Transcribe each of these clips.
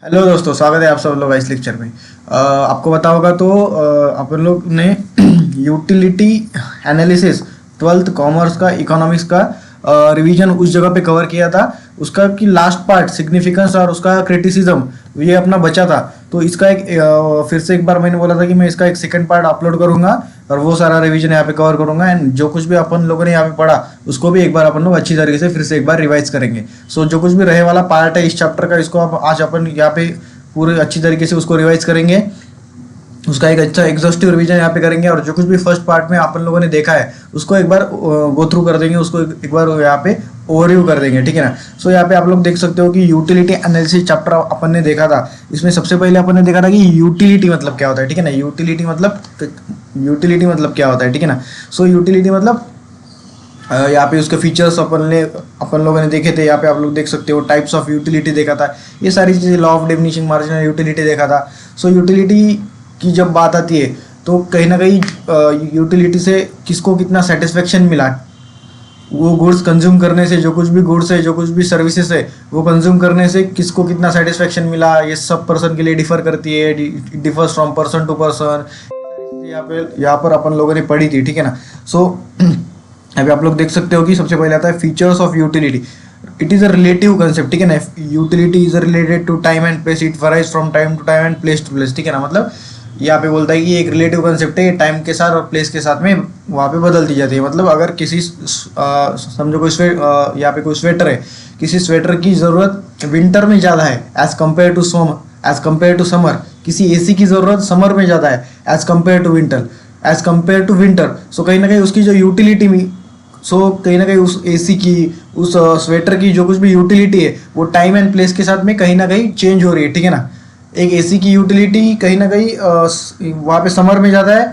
Hello दोस्तों, स्वागत है आप सब लोग इस लेक्चर में। आपको पता होगा तो अपन लोग ने यूटिलिटी एनालिसिस 12th कॉमर्स का इकोनॉमिक्स का रिवीजन उस जगह पे कवर किया था। उसका कि लास्ट पार्ट सिग्निफिकेंस और उसका क्रिटिसिज्म ये अपना बचा था। तो इसका एक फिर से एक बार मैंने बोला था कि मैं इसका एक सेकंड पार्ट अपलोड करूंगा और वो सारा रिवीजन यहाँ पे कवर करूंगा। एंड जो कुछ भी अपन लोगों ने यहाँ पे पढ़ा उसको भी एक बार अपन लोग अच्छी तरीके से फिर से एक बार रिवाइज करेंगे। सो जो कुछ भी रहे वाला पार्ट है इस चैप्टर का, इसको आज अपन यहाँ पे पूरे अच्छी तरीके से उसको रिवाइज करेंगे। उसका एक अच्छा एग्जॉस्टिव रिवीजन यहाँ पे करेंगे और जो कुछ भी फर्स्ट पार्ट में अपन लोगों ने देखा है उसको एक बार गो थ्रू कर देंगे, उसको एक बार यहाँ पे ओवरव्यू कर देंगे, ठीक है ना। सो यहाँ पे आप लोग देख सकते हो कि यूटिलिटी एनालिसिस चैप्टर अपन ने देखा था। इसमें सबसे पहले अपन ने देखा था कि यूटिलिटी मतलब क्या होता है, ठीक है ना। यूटिलिटी मतलब क्या होता है, ठीक है ना। सो यूटिलिटी मतलब यहाँ पे उसके फीचर्स अपन लोगों ने देखे थे। यहाँ पे आप लोग देख सकते हो टाइप्स ऑफ यूटिलिटी देखा था, ये सारी चीज़ें, law of diminishing marginal utility देखा था। सो यूटिलिटी की जब बात आती है तो कहीं ना कहीं यूटिलिटी से किसको कितना सेटिस्फेक्शन मिला, वो गुड्स कंज्यूम करने से, जो कुछ भी गुड्स है, जो कुछ भी सर्विसेज है, वो कंज्यूम करने से किसको कितना सेटिस्फेक्शन मिला, ये सब पर्सन के लिए डिफर करती है, differs from person to person. यहाँ पर अपन लोगों ने पढ़ी थी, ठीक है ना। सो अभी आप लोग देख सकते हो कि सबसे पहले आता है features of utility. It is a relative concept, ठीक है ना। Utility is related to time and place, it varies from time to time and place to place, ठीक है ना। मतलब यहाँ पे बोलता है कि एक रिलेटिव कंसेप्ट है, ये टाइम के साथ और प्लेस के साथ में वहाँ पे बदलती जाती है। मतलब अगर किसी समझो कोई यहाँ पे कोई स्वेटर है, किसी स्वेटर की ज़रूरत विंटर में ज़्यादा है एज कम्पेयर टू समर, किसी एसी की ज़रूरत समर में ज़्यादा है एज कम्पेयर टू विंटर। सो कहीं ना कहीं उसकी जो यूटिलिटी में कहीं ना कहीं उस एसी की, उस स्वेटर की जो कुछ भी यूटिलिटी है वो टाइम एंड प्लेस के साथ में कहीं ना कहीं चेंज हो रही है, ठीक है ना। एक एसी की यूटिलिटी कहीं ना कहीं वहाँ पे समर में ज़्यादा है,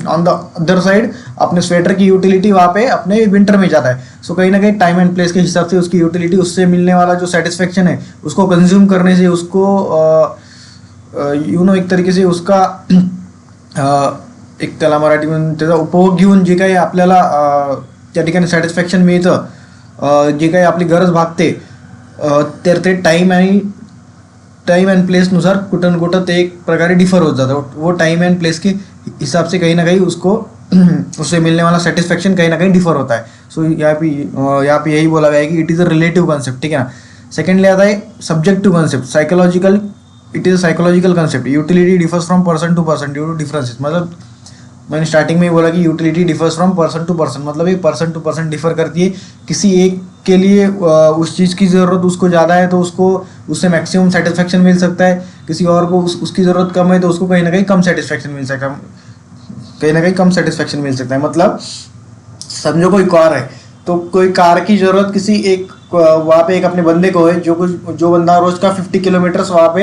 ऑन द अदर साइड अपने स्वेटर की यूटिलिटी वहाँ पे अपने विंटर में ज़्यादा है। सो कहीं ना कहीं टाइम एंड प्लेस के हिसाब से उसकी यूटिलिटी, उससे मिलने वाला जो सेटिस्फेक्शन है उसको कंज्यूम करने से, उसको एक तरीके से उसका एक त्याला मराठीमध्ये त्याचा उपभोग घेऊन जे काही आपल्याला त्या ठिकाणी सॅटिस्फॅक्शन मिळतं, जे काही आपली गरज भागते, तर ते टाईम एंड प्लेसनुसार कुठं ना कुठं ते एक प्रकारे डिफर होत जातं। वो टाइम एंड प्लेस के हिसाब से कहीं ना कहीं उसको उससे मिलने वाला सेटिस्फेक्शन कहीं ना कहीं डिफर होता है। सो यहाँ पे यही बोला गया है कि it is a relative concept, ठीक है ना। सेकेंडली आता है subjective concept, psychological. It is a psychological concept. Utility differs from person to person due to differences. मतलब मैंने स्टार्टिंग में ही बोला कि utility differs from person to person, मतलब ये पर्सन टू पर्सन डिफर करती है। किसी एक के लिए उस चीज़ की ज़रूरत उसको ज़्यादा है तो उसको उससे मैक्सिमम सेटिस्फेक्शन मिल सकता है, किसी और को उसकी ज़रूरत कम है तो उसको कहीं ना कहीं कम सेटिस्फेक्शन मिल सकता है। मतलब समझो कोई कार है तो कोई कार की ज़रूरत किसी एक वहाँ पे एक अपने बंदे को है, जो बंदा रोज का 50 किलोमीटर्स वहाँ पे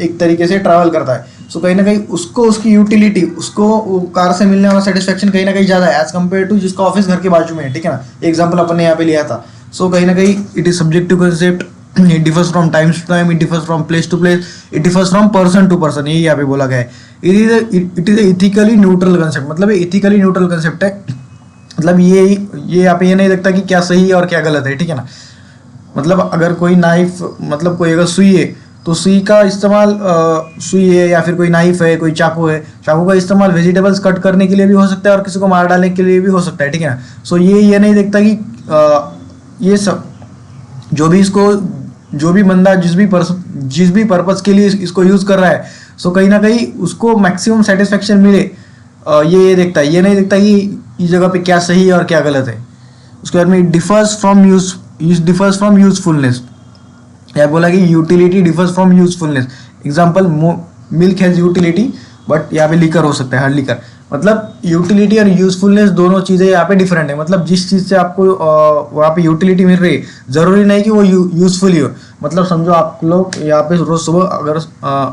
एक तरीके से ट्रैवल करता है। सो कहीं ना कहीं उसको उसकी यूटिलिटी, उसको कार से मिलने वाला सेटिस्फेक्शन कहीं ना कहीं ज़्यादा है एज कम्पेयर टू जिसका ऑफिस घर के बाजू में है, ठीक है ना। एग्जाम्पल अपन ने यहाँ पे लिया था। सो कहीं ना कहीं it is subjective concept, it differs from time to time, it differs from place to place, it differs from person to person, यही यहाँ पे बोला गया है। It is ethically neutral concept, मतलब इथिकली न्यूट्रल कंसेप्ट है। मतलब ये यहाँ पे ये नहीं देखता कि क्या सही है और क्या गलत है, ठीक है ना। मतलब अगर कोई नाइफ, मतलब कोई अगर सुई है तो सुई का इस्तेमाल, सुई है या फिर कोई नाइफ है, कोई चाकू है, चाकू का इस्तेमाल वेजिटेबल्स कट करने के लिए भी हो सकता है और किसी को मार डालने के लिए भी हो सकता है, ठीक है ना। सो ये नहीं देखता कि ये सब जो भी बंदा जिस भी पर्पस के लिए इसको यूज़ कर रहा है, सो कहीं ना कहीं उसको मैक्सिमम सेटिस्फेक्शन मिले, ये देखता है। ये नहीं देखता कि इस जगह पे क्या सही है और क्या गलत है। उसके बाद में इट डिफर्स फ्रॉम यूजफुलनेस। यह बोला कि utility differs from usefulness. Example, milk has utility but यहाँ पे लीकर हो सकता है, हर लीकर। मतलब यूटिलिटी और यूजफुलनेस दोनों चीज़ें यहाँ पे डिफरेंट है। मतलब जिस चीज़ से आपको वहाँ पे यूटिलिटी मिल रही है, ज़रूरी नहीं कि वो यूजफुल ही हो। मतलब समझो आप लोग यहाँ पे रोज़ सुबह अगर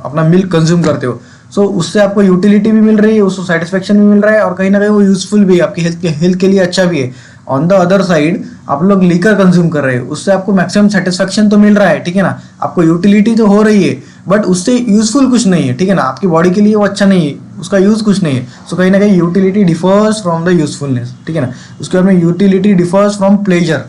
अपना मिल्क कंज्यूम करते हो, सो उससे आपको यूटिलिटी भी मिल रही है, उसको सेटिस्फेक्शन भी मिल रहा है और कहीं ना कहीं वो यूजफुल भी है, आपकी हेल्थ के लिए अच्छा भी है। ऑन द अदर साइड आप लोग लीकर कंज्यूम कर रहे हैं, उससे आपको मैक्सिमम सेटिस्फेक्शन तो मिल रहा है, ठीक है ना। आपको यूटिलिटी तो हो रही है बट उससे यूजफुल कुछ नहीं है, ठीक है ना। आपकी बॉडी के लिए वो अच्छा नहीं है, उसका यूज़ कुछ नहीं है। सो कहीं ना कहीं utility differs from the usefulness, ठीक है ना। उसके बाद में utility differs from pleasure.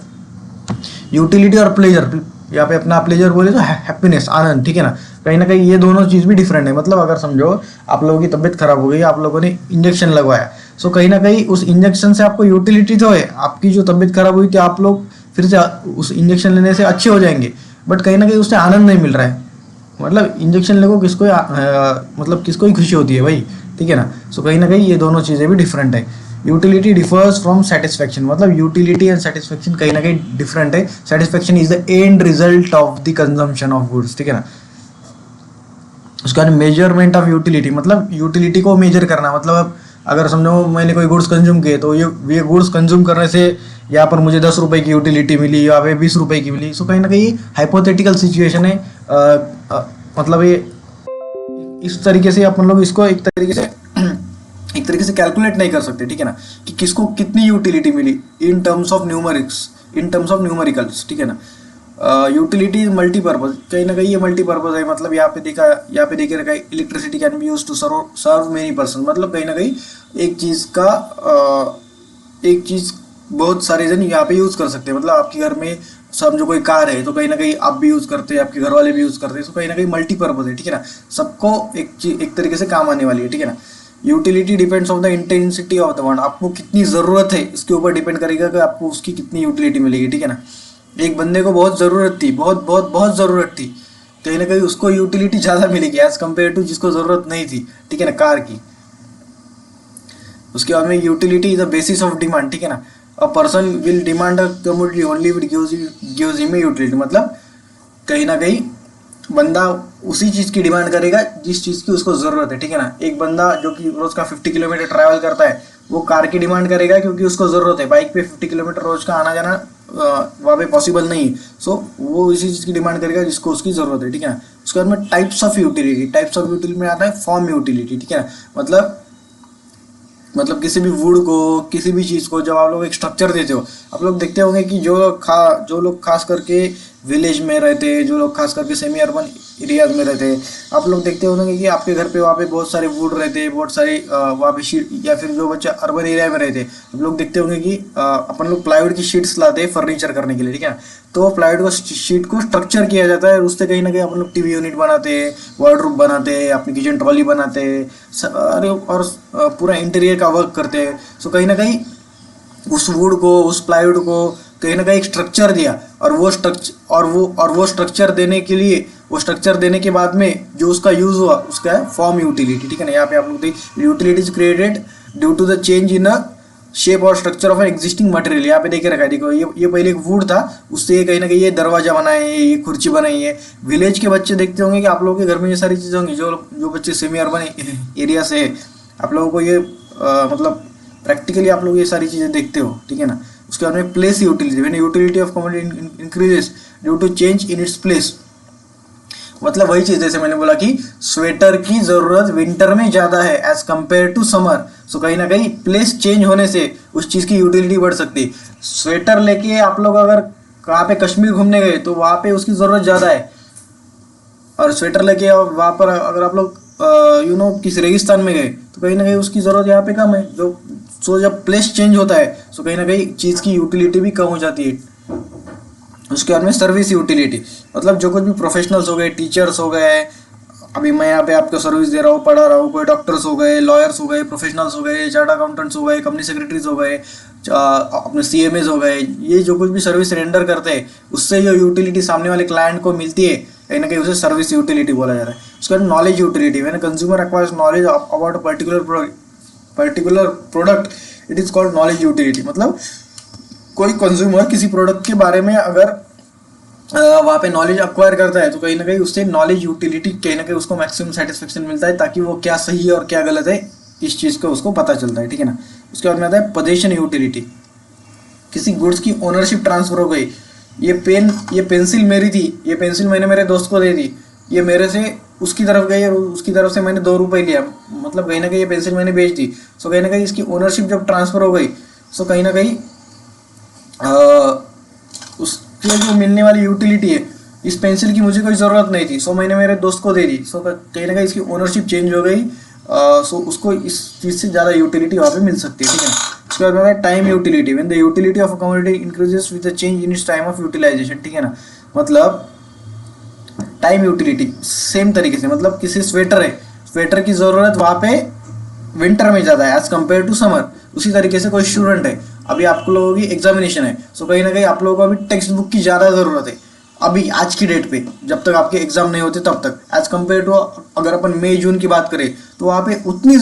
Utility और प्लेजर, यहाँ पे अपना प्लेजर बोले तो हैप्पीनेस, आनंद, ठीक है ना कहीं ये दोनों चीज़ भी डिफरेंट है। मतलब अगर समझो आप लोगों की तबीयत खराब हो गई, आप लोगों ने इंजेक्शन लगवाया, सो कहीं ना कहीं उस इंजेक्शन से आपको यूटिलिटी तो है, आपकी जो तबीयत खराब हुई थी आप लोग फिर से उस इंजेक्शन लेने से अच्छे हो जाएंगे, बट कहीं ना कहीं उससे आनंद नहीं मिल रहा है। मतलब इंजेक्शन लेको किसको मतलब किसको ही खुशी होती है भाई, ठीक है ना। सो कहीं ना कहीं ये दोनों चीज़ें भी डिफरेंट है। यूटिलिटी डिफर्स फ्रॉम सेटिस्फेक्शन, मतलब यूटिलिटी एंड सेटिस्फेक्शन कहीं ना कहीं डिफरेंट है। Satisfaction is the end result of the consumption of goods, ठीक है ना। उसका मेजरमेंट ऑफ यूटिलिटी, मतलब यूटिलिटी को मेजर करना, मतलब अब अगर समझो मैंने कोई गुड्स कंज्यूम किए तो ये गुड्स कंज्यूम करने से यहाँ पर मुझे 10 रुपए की यूटिलिटी मिली, यहाँ पे 20 रुपए की मिली। सो कहीं ना कहीं हाइपोथेटिकल सिचुएशन है। मतलब ये इस तरीके से अपन लोग इसको एक तरीके से कैलकुलेट नहीं कर सकते, ठीक है ना, कि किसको कितनी यूटिलिटी मिली इन टर्म्स ऑफ न्यूमेरिकल्स, ठीक है ना। यूटिलिटी मल्टीपर्पज, कहीं ना कहीं ये मल्टीपर्पज है। मतलब यहाँ पे देखे रखा है electricity can be use to serve many person, मतलब कहीं ना कहीं एक चीज बहुत सारे जन यहाँ पे यूज कर सकते हैं। मतलब आपके घर में समझो कोई कार है तो कहीं ना कहीं आप भी यूज करते हैं, आपके घर वाले भी यूज करते हैं, तो कहीं ना कहीं मल्टीपर्पज है, ठीक है ना। सबको एक तरीके से काम आने वाली है, ठीक है ना। Utility depends on the intensity of the want, आपको कितनी ज़रूरत है इसके ऊपर डिपेंड करेगा कि आपको उसकी कितनी यूटिलिटी मिलेगी, ठीक है ना। एक बंदे को बहुत ज़रूरत थी, बहुत बहुत बहुत ज़रूरत थी, कहीं ना कहीं उसको यूटिलिटी ज़्यादा मिलेगी एज कम्पेयर टू जिसको ज़रूरत नहीं थी, ठीक है ना, कार की। उसके बाद में utility is the basis of demand, ठीक है ना। A person will demand a commodity only if it gives him utility, मतलब कहीं ना कहीं बंदा उसी चीज़ की डिमांड करेगा जिस चीज़ की उसको ज़रूरत है, ठीक है ना। एक बंदा जो कि रोज़ का 50 किलोमीटर ट्रैवल करता है वो कार की डिमांड करेगा क्योंकि उसको ज़रूरत है, बाइक पे 50 किलोमीटर रोज़ का आना जाना वहाँ पे पॉसिबल नहीं है। सो वो इसी चीज़ की डिमांड करेगा जिसको उसकी ज़रूरत है, ठीक है ना। उसके बाद में टाइप्स ऑफ यूटिलिटी में आता है फॉर्म यूटिलिटी, ठीक है ना। मतलब किसी भी वुड को, किसी भी चीज़ को जब आप लोग एक स्ट्रक्चर देते हो, आप लोग देखते होंगे कि जो लोग खास करके विलेज में रहते हैं, जो लोग खास करके सेमी अर्बन एरियाज में रहते हैं, आप लोग देखते होंगे कि आपके घर पे वहाँ पे बहुत सारे वुड रहते हैं, बहुत सारे वहाँ पे शीट, या फिर जो बच्चे अर्बन एरिया में रहते हैं आप लोग देखते होंगे कि अपन लोग प्लाईवुड की शीट्स लाते हैं फर्नीचर करने के लिए, ठीक है। तो प्लाईवुड को शीट को स्ट्रक्चर किया जाता है, उससे कहीं ना कहीं अपन लोग टीवी यूनिट बनाते हैं, वार्डरोब बनाते हैं, अपनी किचन ट्रॉली बनाते हैं, और पूरा इंटीरियर का वर्क करते हैं। सो कहीं ना कहीं उस वुड को, उस प्लाईवुड को कहीं ना कहीं एक स्ट्रक्चर दिया, और वो स्ट्रक्चर देने के लिए, वो स्ट्रक्चर देने के बाद में जो उसका यूज हुआ उसका है फॉर्म यूटिलिटी, ठीक है ना। यहाँ पे आप लोग देखिए utility is created due to the change in a shape और structure of an existing material. यहाँ पे देखे रखा है, देखो ये पहले एक वुड था, उससे कहीं ना कहीं ये दरवाजा बनाए है, ये कुर्सी बनाई है। विलेज के बच्चे देखते होंगे कि आप लोगों के घर में ये सारी चीज़ें होंगी, जो बच्चे सेमी अर्बन एरिया से है, आप लोगों को ये मतलब प्रैक्टिकली आप लोग ये सारी चीज़ें देखते हो, ठीक है ना। उसके बाद में place utility, when utility of commodity increases due to change in its place, मतलब वही चीज़ जैसे मैंने बोला कि स्वेटर की ज़रूरत विंटर में ज़्यादा है एज कंपेयर टू समर। सो कहीं ना कहीं प्लेस चेंज होने से उस चीज़ की यूटिलिटी बढ़ सकती है। स्वेटर लेके आप लोग अगर कहाँ पे कश्मीर घूमने गए तो वहाँ पे उसकी ज़रूरत ज़्यादा है, और स्वेटर लेके वहाँ पर अगर आप लोग किसी रेगिस्तान में गए तो कहीं ना कहीं उसकी ज़रूरत यहाँ पे कम है। सो जब प्लेस चेंज होता है सो कहीं ना कहीं चीज़ की यूटिलिटी भी कम हो जाती है। उसके बाद में सर्विस यूटिलिटी, मतलब जो कुछ भी प्रोफेशनल्स हो गए, टीचर्स हो गए, अभी मैं यहाँ पे आपको सर्विस दे रहा हूँ, पढ़ा रहा हूँ, कोई डॉक्टर्स हो गए, लॉयर्स हो गए, प्रोफेशनल्स हो गए, चार्ट अकाउंटेंट्स हो गए, कंपनी सेक्रेटरीज हो गए, अपने CMAs हो गए, ये जो कुछ भी सर्विस रेंडर करते हैं उससे जो यूटिलिटी सामने वाले क्लाइंट को मिलती है कहीं ना कहीं उसे सर्विस यूटिलिटी बोला जाता है। उसके बाद knowledge utility, when consumer acquires knowledge about a particular product it is called knowledge utility. मतलब कोई कंज्यूमर किसी प्रोडक्ट के बारे में अगर वहाँ पे नॉलेज अक्वायर करता है तो कहीं ना कहीं उससे नॉलेज यूटिलिटी कहीं ना कहीं उसको मैक्सिमम सेटिस्फेक्शन मिलता है, ताकि वो क्या सही है और क्या गलत है इस चीज़ का उसको पता चलता है, ठीक है ना। उसके बाद में आता है पोजेशन यूटिलिटी, किसी गुड्स की ओनरशिप ट्रांसफर हो गई, ये पेंसिल मेरी थी, ये पेंसिल मैंने मेरे दोस्त को दे दी, ये मेरे से उसकी तरफ गई और उसकी तरफ से मैंने 2 रुपये लिया, मतलब कहीं ना कहीं ये पेंसिल मैंने बेच दी। सो कहीं ना कहीं इसकी ओनरशिप जब ट्रांसफर हो गई सो कहीं ना कहीं उसके जो मिलने वाली यूटिलिटी है, इस पेंसिल की मुझे कोई ज़रूरत नहीं थी, सो मैंने मेरे दोस्त को दे दी, सो कहीं ना कहीं इसकी ओनरशिप चेंज हो गई, सो उसको इस चीज़ से ज़्यादा यूटिलिटी वहाँ पे मिल सकती है, ठीक है ना। उसके बाद time utility, when the utility of a commodity increases with the change in its time of utilization, ठीक है ना। मतलब टाइम यूटिलिटी सेम तरीके से, मतलब किसी स्वेटर है, स्वेटर की ज़रूरत वहाँ पे विंटर में ज़्यादा है एज कम्पेयर टू समर। उसी तरीके से कोई स्टूडेंट है, अभी आप लोगों की एग्जामिनेशन है, सो कहीं ना कहीं आप लोगों को अभी टेक्स्ट बुक की ज़्यादा ज़रूरत है अभी आज की डेट पे, जब तक आपके एग्जाम नहीं होते तब तक, एज कम्पेयर टू अगर अपन मई जून की बात करें तो वहाँ पे उतनी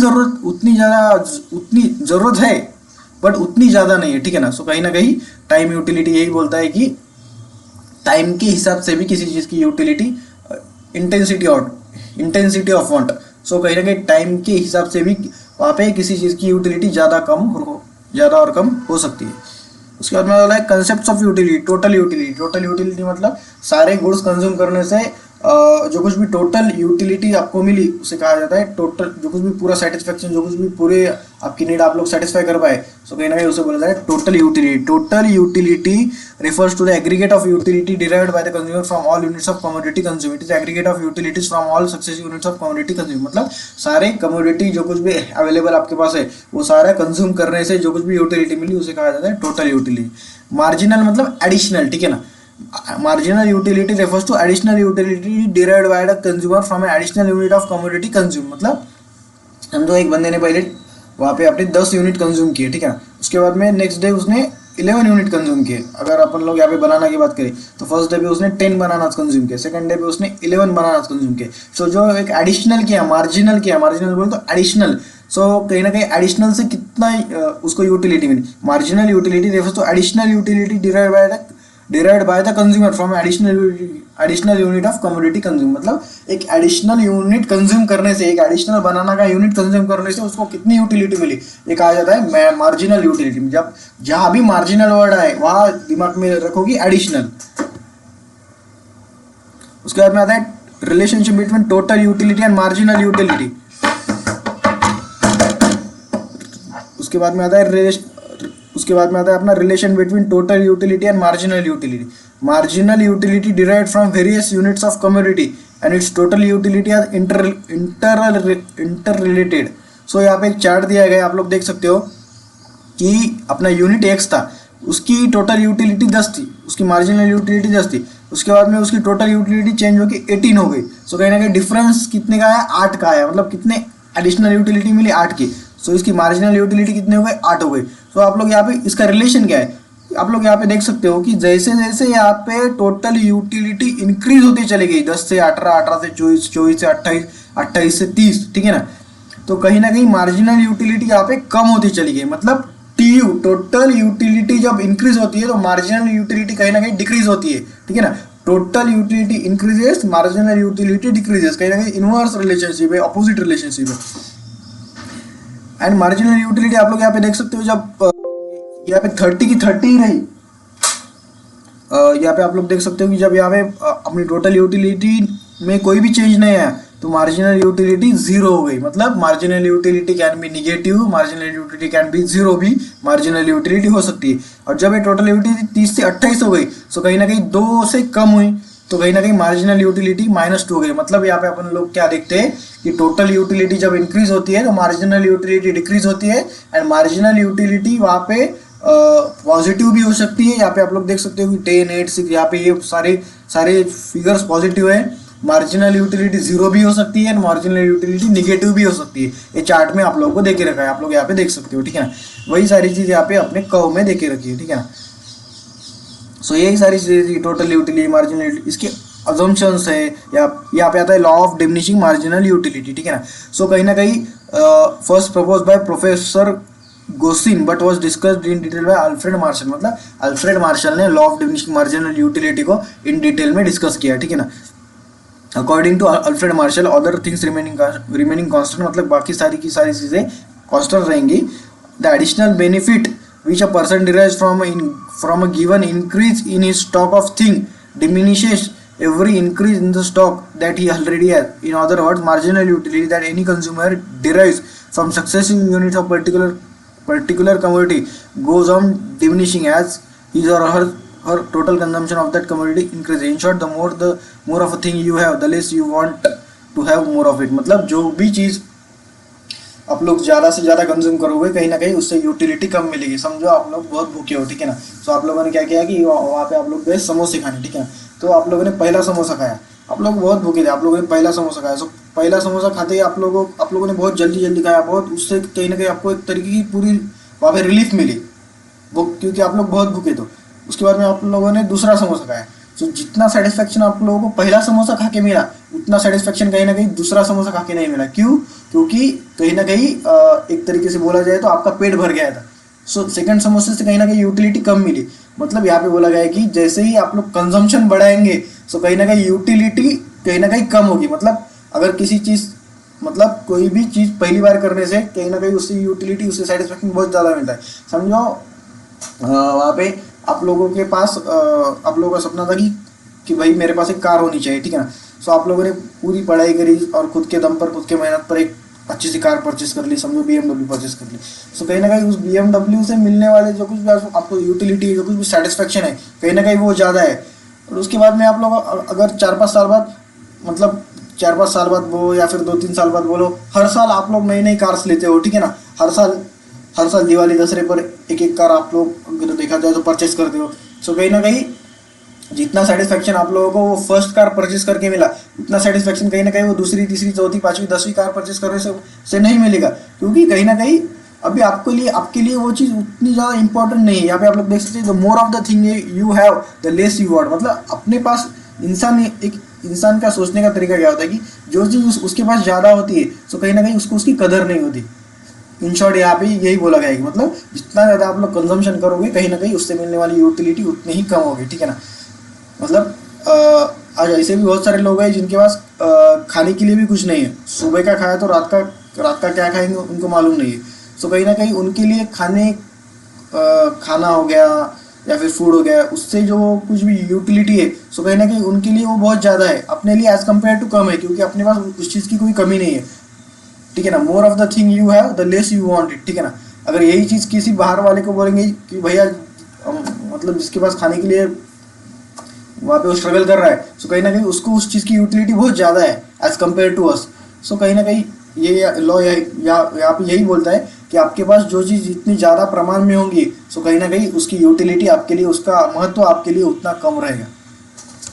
ज़रूरत है बट उतनी ज़्यादा नहीं है, ठीक है ना। सो कहीं ना कहीं टाइम यूटिलिटी यही बोलता है कि टाइम के हिसाब से भी किसी चीज़ की यूटिलिटी, इंटेंसिटी ऑफ वांट, सो कहीं ना कहीं टाइम के हिसाब से भी वहाँ पे किसी चीज़ की यूटिलिटी ज़्यादा और कम हो सकती है। उसके बाद में बोला है concept of utility, total utility मतलब सारे गुड्स कंज्यूम करने से जो कुछ भी टोटल यूटिलिटी आपको मिली उसे कहा जाता है टोटल, जो कुछ भी पूरा सेटिस्फेक्शन, जो कुछ भी पूरे आपकी नीड आप लोग सेटिस्फाई कर पाए, सो कहीं ना कहीं उसे बोला जाता है total utility refers to the aggregate of utility derived by the consumer from all units of commodity consumed. It is aggregate of utilities from all successive units of commodity consumed. मतलब सारे कमोडिटी जो कुछ भी available आपके पास है वो सारा consume करने से जो कुछ भी यूटिलिटी मिली उसे कहा जाता है टोटल यूटिलिटी। मार्जिनल मतलब एडिशनल, ठीक है ना। Marginal utility refers to additional utility derived by the consumer from additional unit of commodity consume. मतलब समझो एक बंदे ने पहले वहाँ पे अपने 10 यूनिट कंज्यूम किए, ठीक है, उसके बाद में नेक्स्ट डे उसने 11 यूनिट कंज्यूम किए। अगर अपन लोग यहाँ पे बनाना की बात करें तो फर्स्ट डे पे उसने 10 बनानास कंज्यूम किए, सेकंड डे पे उसने 11 बनानास कंज्यूम किए। सो जो एक एडिशनल किया, मार्जिनल बोल तो एडिशनल, सो कहीं ना कहीं एडिशनल से कितना उसको यूटिलिटी मिली। Marginal utility refers to additional utility derived by the consumer from additional unit of commodity consume. मतलब एक एडिशनल यूनिट कंज्यूम करने से, एक एडिशनल बनाना का यूनिट कंज्यूम करने से उसको कितनी यूटिलिटी मिली, ये कहा जाता है मार्जिनल यूटिलिटी। जब जहां भी मार्जिनल वर्ड आए वहां दिमाग में रखोगी एडिशनल। उसके बाद में आता है relationship between total utility and marginal utility. उसके बाद में आता है अपना relation between total utility and marginal utility. Marginal utility derived from various units of commodity and its total utility are interrelated. So यहाँ पे एक चार्ट दिया गया, आप लोग देख सकते हो कि अपना यूनिट एक्स था, उसकी टोटल यूटिलिटी 10 थी, उसकी मार्जिनल यूटिलिटी 10 थी, उसके बाद में उसकी टोटल यूटिलिटी चेंज होकर 18 हो गई। सो कहीं ना कहीं डिफरेंस कितने का है, 8 का है, मतलब कितने एडिशनल यूटिलिटी मिली, 8 की। सो इसकी मार्जिनल यूटिलिटी कितने हो गए, 8 हो गई। सो आप लोग यहाँ पे इसका रिलेशन क्या है, आप लोग यहाँ पे देख सकते हो कि जैसे जैसे यहाँ पे टोटल यूटिलिटी इंक्रीज होती चली गई, 10 से 18, 18 से 24, 24 से 28, 28 से 30, ठीक है ना, तो कहीं ना कहीं मार्जिनल यूटिलिटी यहाँ पे कम होती चली गई। मतलब टीयू टोटल यूटिलिटी जब इंक्रीज होती है तो मार्जिनल यूटिलिटी कहीं ना कहीं डिक्रीज होती है, ठीक है ना। Total utility increases, marginal utility decreases, कहीं ना कहीं इनवर्स रिलेशनशिप है, अपोजिट रिलेशनशिप है। एंड मार्जिनल यूटिलिटी आप लोग यहाँ पे देख सकते हो, जब यहाँ पे 30 की 30 ही रही, यहाँ पे आप लोग देख सकते हो कि जब यहाँ पे अपनी टोटल यूटिलिटी में कोई भी चेंज नहीं आया तो मार्जिनल यूटिलिटी 0 हो गई। मतलब marginal utility can be negative, marginal utility can be 0 भी मार्जिनल यूटिलिटी हो सकती है। और जब ये टोटल यूटिलिटी 30 से 28 हो गई, सो कहीं ना कहीं 2 से कम हुई तो कहीं ना कहीं मार्जिनल यूटिलिटी -2 हो गई। मतलब यहाँ पे अपन लोग क्या देखते हैं कि टोटल यूटिलिटी जब इंक्रीज होती है तो मार्जिनल यूटिलिटी डिक्रीज होती है, एंड मार्जिनल यूटिलिटी वहाँ पे पॉजिटिव भी हो सकती है। यहाँ पे आप लोग देख सकते हो कि 10, 8, 6, यहाँ पे ये सारे फिगर्स पॉजिटिव है। मार्जिनल यूटिलिटी 0 भी हो सकती है, मार्जिनल यूटिलिटी निगेटिव भी हो सकती है। ये चार्ट में आप लोगों को देके रखा है, आप लोग यहाँ पे देख सकते हो, ठीक है ना। वही सारी चीज़ यहाँ पे अपने कर्व में देके रखी है, ठीक है ना। सो यही सारी चीज़ें टोटल यूटिलिटी, मार्जिनल यूटिलिटी, इसके अजम्पशंस है। यहाँ पे आता है law of diminishing marginal utility, ठीक है ना। सो कहीं ना कहीं first propose by professor Gossen but was discussed in detail by Alfred Marshall. मतलब अल्फ्रेड मार्शल ने law of diminishing marginal utility को इन डिटेल में डिस्कस किया, ठीक है ना। According to Alfred Marshall other things remaining constant, मतलब बाकी सारी की सारी चीज़ें कांस्टेंट रहेंगी। The additional benefit which a person derives from a given increase in his stock of thing diminishes every increase in the stock that he already has. In other words, marginal utility that any consumer derives from successive units of particular commodity goes on diminishing as his or her total consumption of that commodity increases. In short, the more of a thing you have, the less you want to have more of it. मतलब जो भी चीज़ आप लोग ज़्यादा से ज़्यादा consume करोगे कहीं ना कहीं उससे यूटिलिटी कम मिलेगी। समझो आप लोग बहुत भूखे हो, ठीक है ना, तो आप लोगों ने क्या किया कि वहाँ पे आप लोग गए समोसे खाने, ठीक है ना, तो आप लोगों ने पहला समोसा खाया, आप लोग बहुत भूखे थे, आप लोगों ने पहला समोसा खाया, सो पहला समोसा खाते ही आप लोगों ने बहुत जल्दी जल्दी खाया, बहुत उससे कहीं ना कहीं आपको एक तरीके की पूरी वहाँ पे रिलीफ मिली वो, क्योंकि आप लोग बहुत भूखे थे। उसके बाद में आप लोगों ने दूसरा समोसा खाया, तो जितना सेटिस्फेक्शन आप लोगों को पहला समोसा खा के मिला उतना सेटिस्फेक्शन कहीं ना कहीं दूसरा समोसा खा के नहीं मिला। क्यों? क्योंकि कहीं ना कहीं एक तरीके से बोला जाए तो आपका पेट भर गया था। सो सेकंड समोसे से कहीं ना कहीं यूटिलिटी कम मिली। मतलब यहाँ पे बोला गया है कि जैसे ही आप लोग कंजम्पशन बढ़ाएंगे सो कहीं ना कहीं यूटिलिटी कहीं ना कहीं कम होगी। मतलब अगर किसी चीज़, मतलब कोई भी चीज़ पहली बार करने से कहीं ना कहीं उससे यूटिलिटी, उससे सेटिस्फेक्शन बहुत ज़्यादा मिलता है। समझो वहाँ पे आप लोगों के पास आप लोगों का सपना था कि भाई मेरे पास एक कार होनी चाहिए, ठीक है ना। सो आप लोगों ने पूरी पढ़ाई करी और खुद के दम पर, खुद के मेहनत पर एक अच्छी सी कार परचेस कर ली, समझो BMW परचेस कर ली। सो कहीं ना कहीं उस BMW से मिलने वाले जो कुछ भी आपको यूटिलिटी है, जो कुछ भी सेटिस्फेक्शन है, कहीं ना कहीं वो ज़्यादा है। और उसके बाद में आप लोग अगर 4-5 साल बाद, मतलब 4-5 साल बाद बोलो या फिर 2-3 साल बाद बोलो, हर साल आप लोग नई नई कार्स लेते हो, ठीक है ना। हर साल दिवाली दशहरे पर एक एक कार आप लोग अगर देखा जाए तो परचेस करते हो। सो कहीं ना कहीं जितना सेटिस्फेक्शन आप लोगों को वो फर्स्ट कार परचेस करके मिला, उतना सेटिस्फेक्शन कहीं ना कहीं वो दूसरी, तीसरी, चौथी, पांचवी, 10वीं कार परचेस करने से नहीं मिलेगा। क्योंकि कहीं ना कहीं अभी आपके लिए वो चीज़ उतनी ज़्यादा इंपॉर्टेंट नहीं है। यहाँ पे आप लोग देख सकते हैं, the more of the thing you have the less you want. मतलब अपने पास इंसान का सोचने का तरीका क्या होता है कि जो चीज़ उसके पास ज़्यादा होती है सो कहीं ना कहीं उसको उसकी कदर नहीं होती। इन शॉर्ट यहाँ पे यही बोला गया है कि मतलब जितना ज़्यादा आप लोग कंजम्पशन करोगे कहीं ना कहीं उससे मिलने वाली यूटिलिटी उतनी ही कम होगी, ठीक है ना। मतलब आज ऐसे भी बहुत सारे लोग हैं जिनके पास खाने के लिए भी कुछ नहीं है। सुबह का खाया तो रात का क्या खाएंगे उनको मालूम नहीं है। सो कहीं ना कहीं उनके लिए खाना हो गया या फिर फूड हो गया, उससे जो कुछ भी यूटिलिटी है सो कहीं ना कहीं उनके लिए वो बहुत ज़्यादा है, अपने लिए एज कम्पेयर टू कम है, क्योंकि अपने पास उस चीज़ की कोई कमी नहीं है, ठीक है ना। More of the thing you have the less you want it, ठीक है ना। अगर यही चीज़ किसी बाहर वाले को बोलेंगे कि भैया मतलब जिसके पास खाने के लिए वहाँ पे वो स्ट्रगल कर रहा है, सो कहीं ना कहीं उसको उस चीज़ की यूटिलिटी बहुत ज़्यादा है एज कम्पेयर टू अस। सो कहीं ना कहीं ये लॉ यहाँ पे यही बोलता है कि आपके पास जो चीज़ जितनी ज़्यादा प्रमाण में होंगी सो कहीं ना कहीं उसकी यूटिलिटी आपके लिए, उसका महत्व आपके लिए उतना कम रहेगा।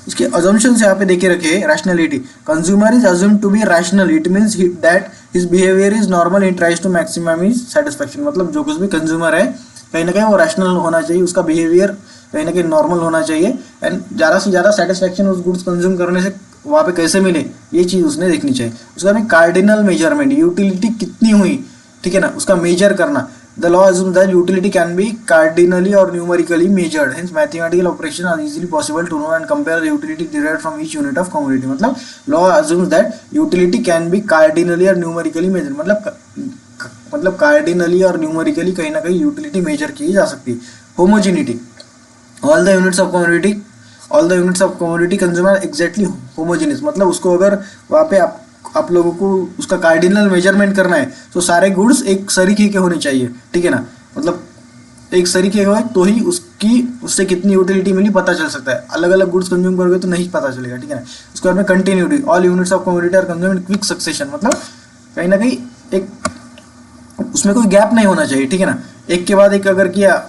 इसके अजम्पशन यहाँ पे देखे रखे rationality. Consumer is assume to be rational, it means that his behaviour is normal, he tries to maximum his satisfaction. मतलब जो कुछ भी कंज्यूमर है कहीं ना कहीं वो रैशनल होना चाहिए, उसका बिहेवियर कहीं ना कहीं नॉर्मल होना चाहिए, एंड ज़्यादा से ज़्यादा सेटिस्फेक्शन उस गुड्स कंज्यूम करने से वहाँ पे कैसे मिले ये चीज़ उसने देखनी चाहिए। उसका भी कार्डिनल मेजरमेंट, यूटिलिटी कितनी हुई, ठीक है ना, उसका मेजर करना। The law assumes that utility can be cardinally or numerically measured. Hence, mathematical operations are easily possible to know and compare the utility derived from each unit of commodity. मतलब law assumes that utility can be cardinally or numerically measured. मतलब cardinally और numerically कहीं ना कहीं utility measure की जा सकती है। Homogeneity. All the units of commodity consume are exactly homogeneous. मतलब उसको अगर वहाँ पे आप लोगों को उसका कार्डिनल मेजरमेंट करना है तो सारे गुड्स एक सरीखे के होने चाहिए, ठीक है ना। मतलब एक सरीखे हो तो ही उससे कितनी यूटिलिटी मिली पता चल सकता है। अलग अलग गुड्स कंज्यूम करोगे तो नहीं पता चलेगा, ठीक है ना। उसके बाद में continuity, all units of commodity are consume in quick succession. मतलब कहीं ना कहीं एक उसमें कोई गैप नहीं होना चाहिए, ठीक है ना। एक के बाद एक अगर किया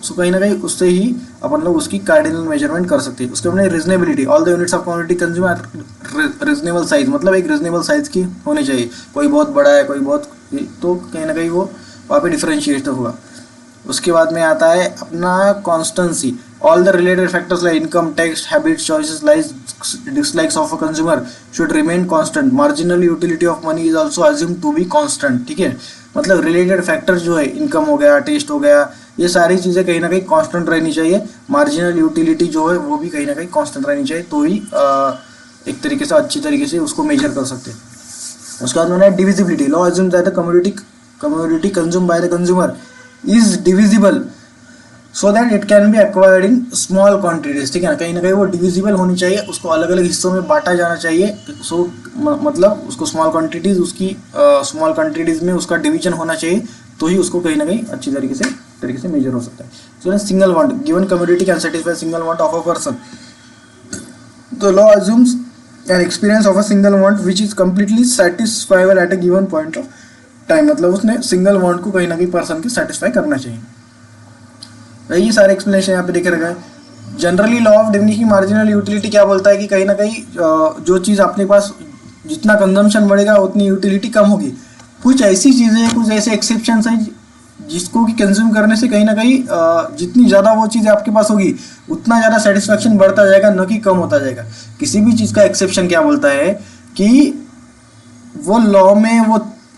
सो कहीं ना कहीं उससे ही अपन लोग उसकी कार्डिनल मेजरमेंट कर सकते हैं। उसके बाद reasonability, all the units of commodity consume are reasonable size. मतलब एक रीजनेबल साइज की होनी चाहिए, कोई बहुत बड़ा है कोई बहुत, तो कहीं ना कहीं वो वहाँ पे डिफरेंशिएट होगा। उसके बाद में आता है अपना constancy, all the related factors like income, tax, habits, choices, likes, dislikes of a consumer should remain constant. Marginal utility of money is also assumed to be constant, ठीक है। मतलब रिलेटेड फैक्टर्स जो है, इनकम हो गया, test हो गया, ये सारी चीज़ें कहीं ना कहीं कांस्टेंट रहनी चाहिए। मार्जिनल यूटिलिटी जो है वो भी कहीं ना कहीं कांस्टेंट रहनी चाहिए, तो ही एक तरीके से अच्छी तरीके से उसको मेजर कर सकते हैं। उसके बाद में divisibility, law assumes that the commodity consume by the consumer is divisible so that it can be acquired in small quantities, ठीक है ना। कहीं ना कहीं वो डिविजिबल होनी चाहिए, उसको अलग अलग हिस्सों में बांटा जाना चाहिए। सो मतलब उसको स्मॉल क्वांटिटीज में उसका डिवीजन होना चाहिए, तो ही उसको कहीं ना कहीं अच्छी तरीके से मेजर हो सकता है। So single want, given commodity can satisfy single want of a person. The law assumes an experience of a single want which is completely satisfiable at a given point of time. मतलब उसने single want को कहीं ना कहीं person के satisfy करना चाहिए। ये सारे एक्सप्लेनेशन यहाँ पे देखे रखा है। Generally law of diminishing marginal utility क्या बोलता है कि कहीं ना कहीं जो चीज़ अपने पास जितना कंजम्पशन बढ़ेगा उतनी यूटिलिटी कम होगी। कुछ ऐसी चीज़ें हैं, कुछ ऐसे एक्सेप्शंस हैं जिसको कि कंज्यूम करने से कहीं ना कहीं जितनी ज़्यादा वो चीज़ आपके पास होगी उतना ज़्यादा सेटिस्फैक्शन बढ़ता जाएगा, न कि कम होता जाएगा। किसी भी चीज़ का एक्सेप्शन क्या बोलता है कि वो लॉ में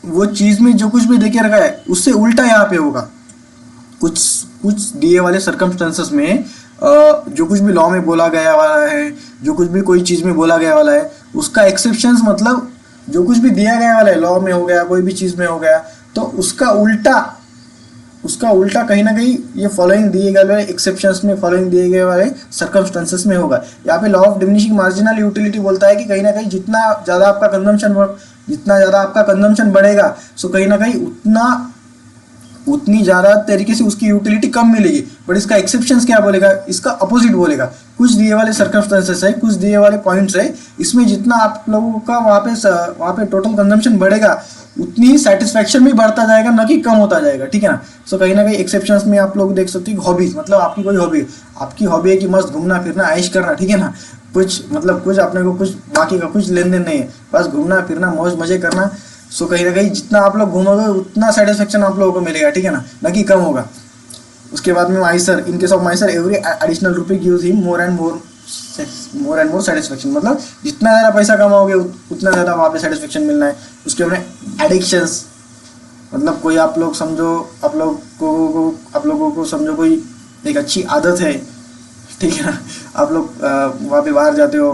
वो चीज़ में जो कुछ भी देखे रखा है उससे उल्टा यहाँ पे होगा। कुछ कुछ दिए वाले सर्कमस्टेंसेस में जो कुछ भी लॉ में बोला गया वाला है, जो कुछ भी कोई चीज़ में बोला गया वाला है, उसका एक्सेप्शंस मतलब जो कुछ भी दिया गया वाला है लॉ में हो गया, कोई भी चीज़ में हो गया, तो उसका उल्टा कहीं ना कहीं ये फॉलोइंग दिए गए वाले एक्सेप्शंस में, फॉलोइंग दिए गए वाले सर्कमस्टेंसेस में होगा। यहाँ पे law of diminishing marginal utility बोलता है कि कहीं ना कहीं जितना ज़्यादा आपका कंजम्पशन बढ़ेगा, सो कहीं ना कहीं उतनी ज़्यादा तरीके से उसकी यूटिलिटी कम मिलेगी। बट इसका एक्सेप्शंस क्या बोलेगा, इसका अपोजिट बोलेगा। कुछ दिए वाले सर्कमस्टेंसेस है, कुछ दिए वाले पॉइंट्स है, इसमें जितना आप लोगों का वहाँ पे टोटल कंजम्पशन बढ़ेगा उतनी ही सेटिस्फैक्शन भी बढ़ता जाएगा, ना कि कम होता जाएगा, ठीक है ना। सो कहीं ना कहीं एक्सेप्शंस में आप लोग देख सकते हो हॉबीज, मतलब आपकी कोई आपकी हॉबी है कि मस्त घूमना फिरना ऐश करना, ठीक है ना। कुछ अपने को कुछ बाकी का कुछ लेन देन नहीं है, बस घूमना फिरना मौज मजे करना। सो कहीं ना कहीं जितना आप लोग घूमोगे उतना सेटिस्फेक्शन आप लोगों को मिलेगा, ठीक है ना कि कम होगा। उसके बाद में Mysore, in case of Mysore every additional rupee gives him more and more satisfaction, मतलब जितना ज़्यादा पैसा कमाओगे उतना ज़्यादा वहाँ पे सेटिस्फेक्शन मिलना है। उसके बाद एडिक्शंस, मतलब कोई आप लोगों को समझो कोई एक अच्छी आदत है, ठीक है ना। आप लोग वहाँ पे बाहर जाते हो,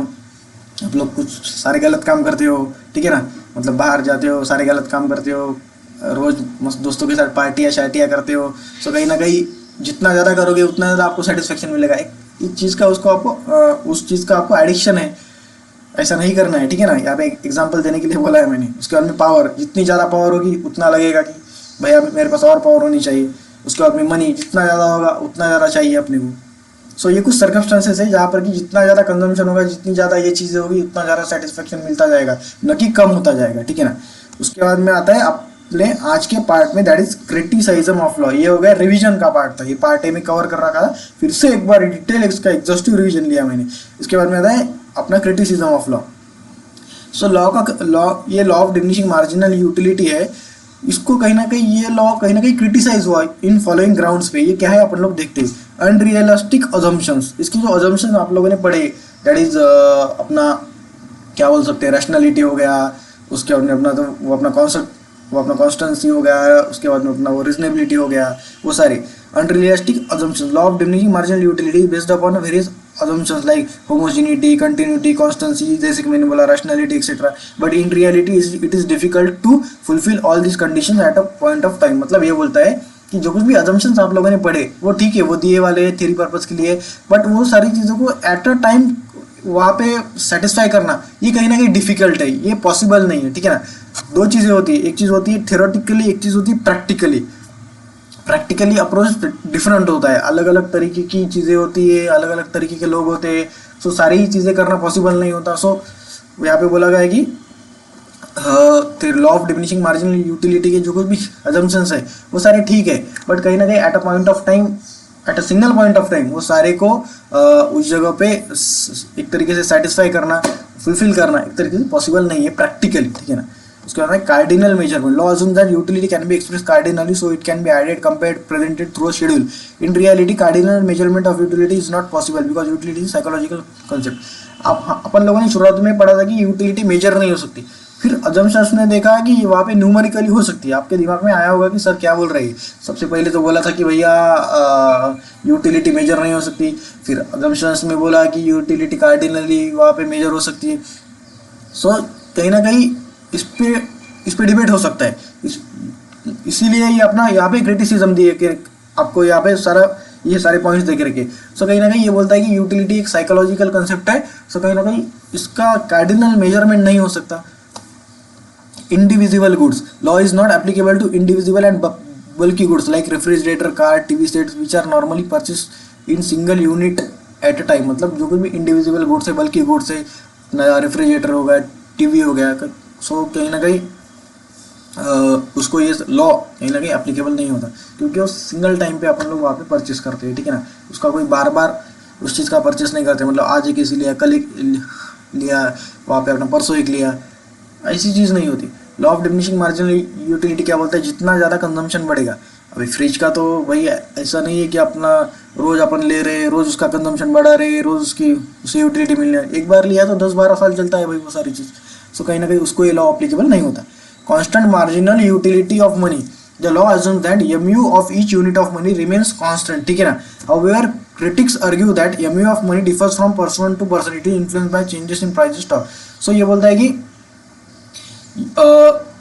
आप लोग कुछ सारे गलत काम करते हो, ठीक है ना, मतलब बाहर जाते हो सारे गलत काम करते हो, रोज़ मस्त दोस्तों के साथ पार्टियाँ करते हो। सो कहीं ना कहीं जितना ज़्यादा करोगे उतना ज़्यादा आपको सेटिस्फेक्शन मिलेगा। एक चीज़ का उस चीज़ का आपको एडिक्शन है, ऐसा नहीं करना है, ठीक है ना। यहाँ पे एग्जांपल देने के लिए बोला है मैंने। उसके बाद में पावर, जितनी ज़्यादा पावर होगी उतना लगेगा कि भैया मेरे पास और पावर होनी चाहिए। उसके बाद में मनी, जितना ज़्यादा होगा उतना ज़्यादा चाहिए अपने को। सो ये कुछ सर्कमस्टांसेस है जहाँ पर कि जितना ज़्यादा कंजम्पशन होगा, जितनी ज़्यादा ये चीज़ें होगी उतना ज़्यादा सेटिस्फेक्शन मिलता जाएगा, न कि कम होता जाएगा, ठीक है ना। उसके बाद में आता है अपने आज के पार्ट में, दैट इज क्रिटिसाइज्म ऑफ लॉ। ये हो गया रिवीजन का पार्ट था, ये पार्ट ए में कवर कर रखा था, फिर से एक बार डिटेल इसका एग्जॉस्टिव रिवीजन लिया मैंने। इसके बाद में आता है अपना क्रिटिसिज्म ऑफ लॉ। सो ये law of diminishing marginal utility है, इसको कहीं ना कहीं ये लॉ कहीं ना कहीं क्रिटिसाइज हुआ इन फॉलोइंग ग्राउंड्स पे। ये क्या है अपन लोग देखते हैं, अनरियलिस्टिक अजम्पशंस। इसकी जो अजम्पशन आप लोगों ने पढ़े, दैट इज अपना क्या बोल सकते हैं, रैशनैलिटी हो गया, उसके बाद में अपना तो वो अपना कॉन्स्टेंसी हो गया, उसके बाद में अपना वो रीजनेबिलिटी हो गया, वो सारे unrealistic assumptions. Law of diminishing marginal utility based upon various assumptions like homogeneity, continuity, constancy, जैसे कि मैंने बोला rationality etc. But in reality it is difficult to fulfill all these conditions at a point of time। मतलब ये बोलता है कि जो कुछ भी assumptions आप लोगों ने पढ़े वो ठीक है, वो दिए वाले थ्योरी पर्पस के लिए, बट वो सारी चीज़ों को एट अ टाइम वहाँ पे सेटिस्फाई करना ये कहीं ना कहीं डिफिकल्ट है, ये पॉसिबल नहीं है, ठीक है ना। दो चीज़ें होती है, एक चीज़ होती है थ्योरेटिकली, एक चीज़ होती है प्रैक्टिकली। प्रैक्टिकली अप्रोच डिफरेंट होता है, अलग अलग तरीके की चीज़ें होती है, अलग अलग तरीके के लोग होते हैं। सो सारी ही चीज़ें करना पॉसिबल नहीं होता। सो यहाँ पे बोला गया है कि law of diminishing marginal utility के जो कुछ भी अजम्पशंस है वो सारे ठीक है, बट कहीं ना कहीं at a single point of time वो सारे को उस जगह पे एक तरीके से सेटिस्फाई करना, फुलफिल करना एक तरीके से पॉसिबल नहीं है प्रैक्टिकली, ठीक है ना। उसके बाद में cardinal measurement. Law assumes that utility can be expressed cardinally, so it can be added, compared, presented through a schedule. In reality, cardinal measurement of utility is not possible because utility is psychological concept. अपन लोगों ने शुरुआत में पढ़ा था कि utility major नहीं हो सकती, फिर अजम्पशंस ने देखा कि वहाँ पे न्यूमेरिकली हो सकती है। आपके दिमाग में आया होगा कि सर क्या बोल रहे हैं। सबसे पहले तो बोला था कि भैया यूटिलिटी मेजर नहीं हो सकती, फिर अजम्पशंस में बोला कि यूटिलिटी कार्डिनली वहाँ पे मेजर हो सकती है। सो कहीं ना कहीं इस पे डिबेट हो सकता है, इसीलिए ये अपना यहाँ पे क्रिटिसिज्म दिए कि आपको यहाँ पे ये सारे पॉइंट्स देख रखे। सो कहीं ना कहीं ये बोलता है कि यूटिलिटी एक साइकोलॉजिकल कंसेप्ट है। सो कहीं ना कहीं इसका कार्डिनल मेजरमेंट नहीं हो सकता। Individual goods, law is not applicable to individual and bulky goods like refrigerator, car, TV sets which are normally purchase in single unit at a time. मतलब जो कुछ भी इंडिविजुअल गुड्स है, बल्कि गुड्स है, रेफ्रिजरेटर हो गया, टीवी हो गया, सो कहीं ना कहीं उसको ये लॉ कहीं ना कहीं एप्लीकेबल नहीं होता, क्योंकि वो सिंगल टाइम पे अपन लोग वहाँ पे परचेस करते हैं, ठीक है ना। उसका कोई बार बार उस चीज़ का परचेस नहीं करते, मतलब आज एक एसी लिया, कल एक लिया, वहाँ पे अपना परसों एक लिया, ऐसी चीज़ नहीं होती। Law of diminishing marginal utility क्या बोलता है, जितना ज़्यादा कंजम्पशन बढ़ेगा, अभी फ्रिज का तो भाई ऐसा नहीं है कि अपना रोज़ अपन ले रहे, रोज़ उसका कंजम्पशन बढ़ा रहे, रोज़ उसकी उसे यूटिलिटी मिल रही है, एक बार लिया तो 10-12 साल चलता है भाई वो सारी चीज़। सो कहीं ना कहीं उसको ये लॉ अप्लीकेबल नहीं होता। Constant marginal utility of money, the law assumes that mu of each unit of money remains constant, ठीक है ना। however critics argue that mu of money differs from person to person, it is influenced by changes in prices stock। so ये बोलता है कि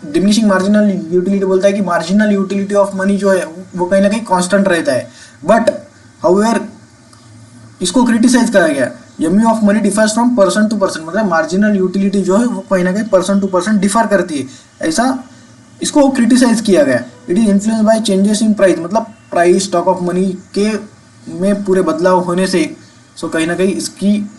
diminishing marginal utility बोलता है कि मार्जिनल यूटिलिटी ऑफ मनी जो है वो कहीं ना कहीं कांस्टेंट रहता है, बट हाउएवर इसको क्रिटिसाइज करा गया, M U of money differs from person to person, मतलब मार्जिनल यूटिलिटी जो है वो कहीं ना कहीं पर्सन टू पर्सन डिफर करती है, ऐसा इसको क्रिटिसाइज किया गया। It is influence by changes in price, मतलब प्राइस स्टॉक ऑफ मनी के में पूरे बदलाव होने से सो कहीं ना कहीं इसकी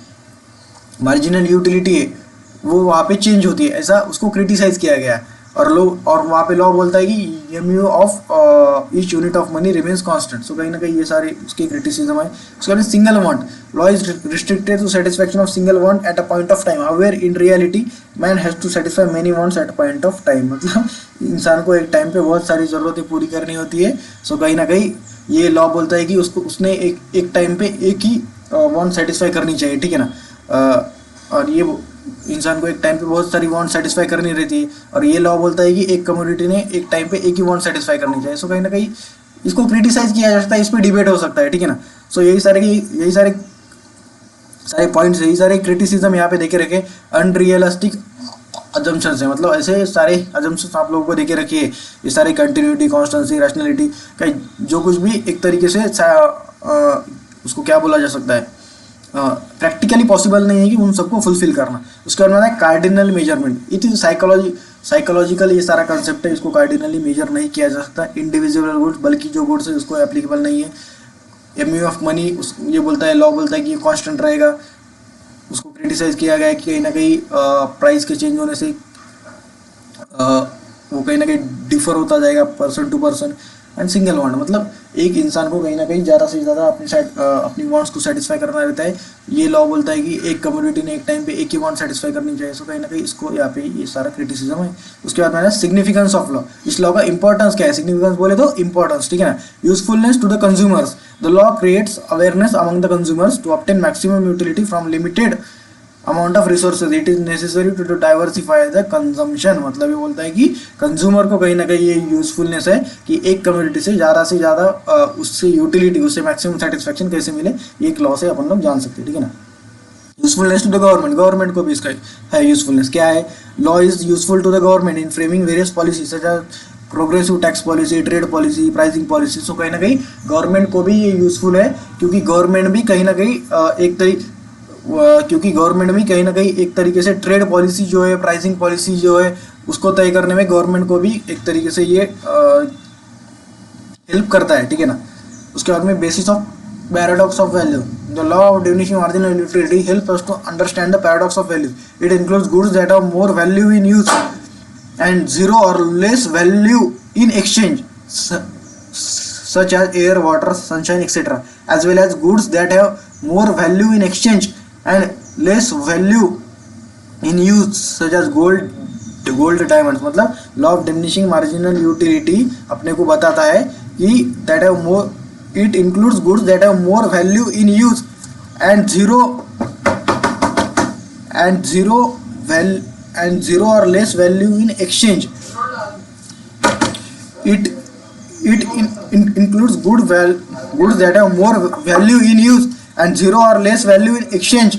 मार्जिनल यूटिलिटी है वो वहाँ पे चेंज होती है, ऐसा उसको क्रिटिसाइज किया गया। और वहाँ पे लॉ बोलता है कि MU of each unit of money remains constant. So कहीं ना कहीं ये सारे उसके क्रिटिसिज्म है। उसके बाद single want, law is restricted to satisfaction of single want at a point of time, however in reality man has to satisfy many wants at a point of time, मतलब इंसान को एक टाइम पे बहुत सारी ज़रूरतें पूरी करनी होती है। सो कहीं ना कहीं ये लॉ बोलता है कि उसने एक टाइम पे एक ही वांट सेटिस्फाई करनी चाहिए, ठीक है ना। और ये इंसान को एक टाइम पे बहुत सारी वांट सेटिस्फाई करनी रहती है, और ये लॉ बोलता है कि एक कम्युनिटी ने एक टाइम पे एक ही वांट सेटिस्फाई करनी चाहिए। सो कहीं ना कहीं इसको क्रिटिसाइज किया जा सकता है, इस पर डिबेट हो सकता है, ठीक है ना। सो यही सारे पॉइंट्स, यही सारे क्रिटिसिज्म यहाँ पे देखे रखे। अनरियलिस्टिक अजम्पशंस है, मतलब ऐसे सारे अजम्पशंस आप लोगों को देखे रखिए, ये सारे कंटिन्यूटी, कॉन्स्टेंसी, रैशनैलिटी का जो कुछ भी एक तरीके से उसको क्या बोला जा सकता है, प्रैक्टिकली पॉसिबल नहीं है कि उन सबको फुलफिल करना। उसके बाद है cardinal measurement, it is psychological ये सारा कंसेप्ट है, इसको कार्डिनली मेजर नहीं किया जा सकता इंडिविजुअल गुड्स, बल्कि जो गुड्स है उसको एप्लीकेबल नहीं है। एमयू ऑफ मनी ये बोलता है, लॉ बोलता है कि ये कांस्टेंट रहेगा। उसको क्रिटिसाइज किया गया है कि कहीं ना कहीं प्राइस के चेंज होने से वो कहीं ना कहीं डिफर होता जाएगा person to person. And single want, मतलब एक इंसान को कहीं ना कहीं ज़्यादा से ज़्यादा अपनी वांट्स को सेटिस्फाई करना रहता है। ये लॉ बोलता है कि एक कम्युनिटी ने एक टाइम पे एक ही वांट सेटिस्फाई करनी चाहिए। सो कहीं ना कहीं इसको यहाँ पे ये सारा क्रिटिसिज्म है। उसके बाद मैंने सिग्निफिकेंस ऑफ लॉ, इस लॉ का इंपॉर्टेंस क्या है, सिग्निफिकेंस बोले तो इंपॉर्टेंस, ठीक है ना। Usefulness to the consumers, the law creates awareness among the consumers to obtain maximum utility from limited amount of resources, it is necessary to diversify the consumption, मतलब ये बोलता है कि कंज्यूमर को कहीं ना कहीं ये यूजफुलनेस है कि एक कम्युनिटी से ज़्यादा उससे यूटिलिटी, उससे मैक्सिमम सेटिस्फैक्शन कैसे मिले, ये एक लॉ से अपन लोग जान सकते हैं, ठीक है ना। यूजफुलनेस टू द गवर्नमेंट को भी इसका है यूजफुलनेस। क्या है, law is useful to the government in framing various policy such as progressive tax policy, trade policy, pricing policy. So कहीं ना कहीं गवर्नमेंट को भी ये यूजफुल है, क्योंकि गवर्नमेंट भी कहीं ना कहीं एक तरीके से ट्रेड पॉलिसी जो है, प्राइसिंग पॉलिसी जो है, उसको तय करने में गवर्नमेंट को भी एक तरीके से ये हेल्प करता है, ठीक है ना। उसके बाद में basis of paradox of value, the law of diminishing marginal utility help us to understand the paradox of value. It includes goods that have more value in use and zero or less value in exchange such as air, water, sunshine, etc., as well as goods that have more value in exchange and less value in use such as gold, diamonds। मतलब law of diminishing marginal utility अपने को बताता है कि that have more, it includes goods that have more value in use and zero or less value in exchange। It includes goods that have more value in use and zero or less value in exchange।